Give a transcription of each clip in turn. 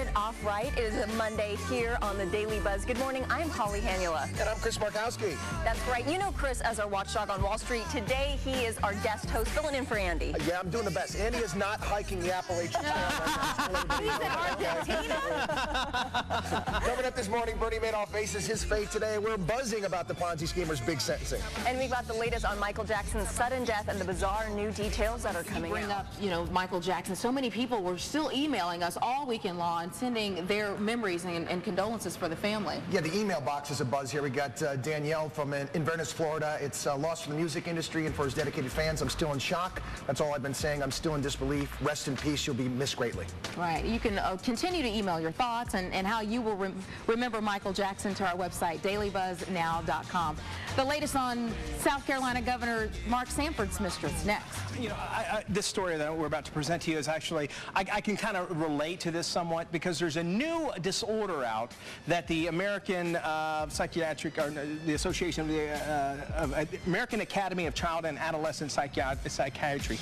it off right. It is a Monday here on the Daily Buzz. Good morning. I'm Holly Hanula. And I'm Chris Markowski. That's right. You know Chris as our watchdog on Wall Street. Today he is our guest host, filling in for Andy. Yeah, I'm doing the best. Andy is not hiking the Appalachian Trail right now. He's in Argentina. Coming up this morning, Bernie Madoff faces his fate today. We're buzzing about the Ponzi schemer's big sentencing. And we've got the latest on Michael Jackson's sudden death and the bizarre new details that are coming out. Bring up, you know, Michael Jackson. So many people were still emailing us all weekend long and sending their memories and condolences for the family. Yeah, the email box is a buzz here. We got Danielle from Inverness, Florida. It's a loss for the music industry and for his dedicated fans. I'm still in shock. That's all I've been saying. I'm still in disbelief. Rest in peace. You'll be missed greatly. Right. You can continue to email your thoughts and how you will remember Michael Jackson to our website, dailybuzznow.com. The latest on South Carolina Governor Mark Sanford's mistress next. You know, this story that we're about to present to you is actually, I can kind of relate to this somewhat because there's a new disorder out that the American Psychiatric, or the Association of the American Academy of Child and Adolescent Psychiatry.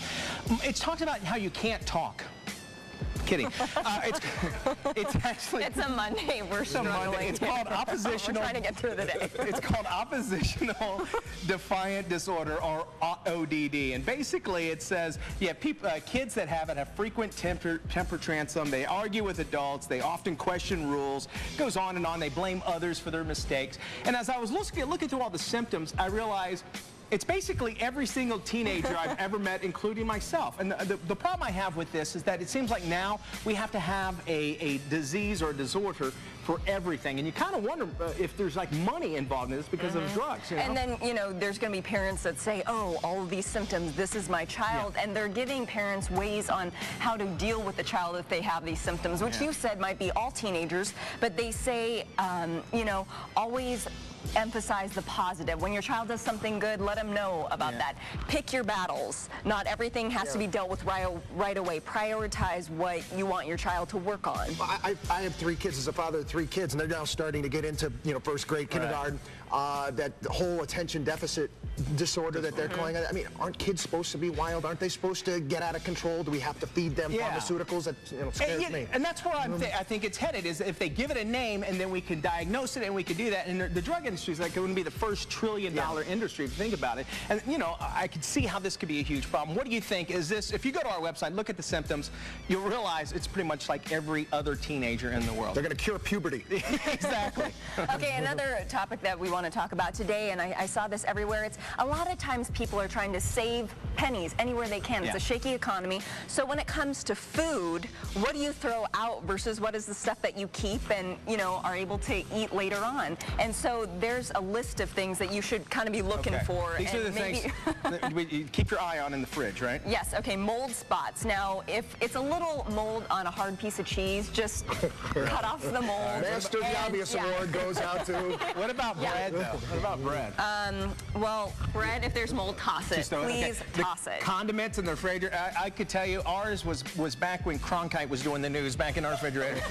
It's talked about how you can't talk. Kidding. It's actually... It's a Monday. We're struggling. It's called oppositional... We're trying to get through the day. It's called oppositional defiant disorder, or ODD. And basically it says, yeah, kids that have it have frequent temper tantrum. They argue with adults. They often question rules. It goes on and on. They blame others for their mistakes. And as I was looking through all the symptoms, I realized it's basically every single teenager I've ever met, including myself. And the problem I have with this is that it seems like now we have to have a disease or a disorder for everything. And you kind of wonder if there's like money involved in this because of drugs. You know? And then, you know, there's going to be parents that say, oh, all of these symptoms, this is my child. Yeah. And they're giving parents ways on how to deal with the child if they have these symptoms, which you said might be all teenagers. But they say, you know, always emphasize the positive. When your child does something good, let them know about that. Pick your battles. Not everything has to be dealt with right away. Prioritize what you want your child to work on. I have 3 kids as a father of 3 kids, and they're now starting to get into, you know, first grade, kindergarten. That whole attention deficit disorder that they're calling it. I mean, aren't kids supposed to be wild? Aren't they supposed to get out of control? Do we have to feed them pharmaceuticals? That, you know, scares me. And that's where I think it's headed, is if they give it a name and then we can diagnose it and we can do that. And the drug industry is like, it wouldn't be the first $1 trillion industry if you think about it. And, you know, I could see how this could be a huge problem. What do you think? Is this, if you go to our website, look at the symptoms, you'll realize it's pretty much like every other teenager in the world. They're going to cure puberty. Exactly. Okay, another topic that we want to talk about today, and I saw this everywhere, it's a lot of times people are trying to save pennies anywhere they can. It's a shaky economy. So when it comes to food, what do you throw out versus what is the stuff that you keep and, you know, are able to eat later on? And so there's a list of things that you should kind of be looking for. These are the things that you keep your eye on in the fridge, right? Yes, okay, mold spots. Now, if it's a little mold on a hard piece of cheese, just cut off the mold. Master of the Obvious Award goes out to... What about bread, though? What about bread? Well, bread, if there's mold, toss it. Please toss it. Condiments in the refrigerator, I could tell you, ours was back when Cronkite was doing the news, back in our refrigerator.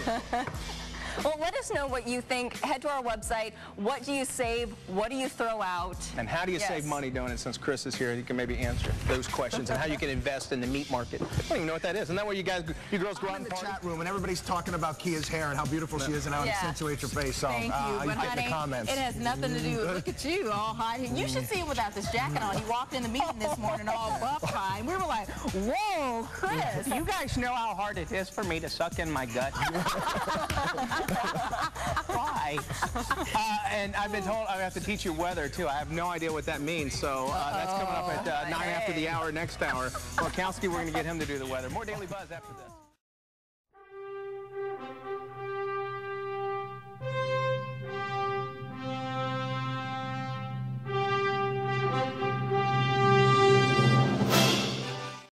Well, let us know what you think. Head to our website. What do you save? What do you throw out? And how do you save money doing it? Since Chris is here, he can maybe answer those questions and how you can invest in the meat market. I don't even know what that is. Isn't that where you girls go out and party? In the chat room, and everybody's talking about Kia's hair and how beautiful she is and how it accentuates her face. So, thank you. But honey, the comments. It has nothing to do with, look at you, all hot. You should see him without this jacket on. He walked in the meeting this morning all buff-eyed, and we were like, whoa, Chris. You guys know how hard it is for me to suck in my gut. Why? And I've been told I have to teach you weather, too. I have no idea what that means. So that's coming up at 9 after the hour next hour. Markowski, we're going to get him to do the weather. More Daily Buzz after this.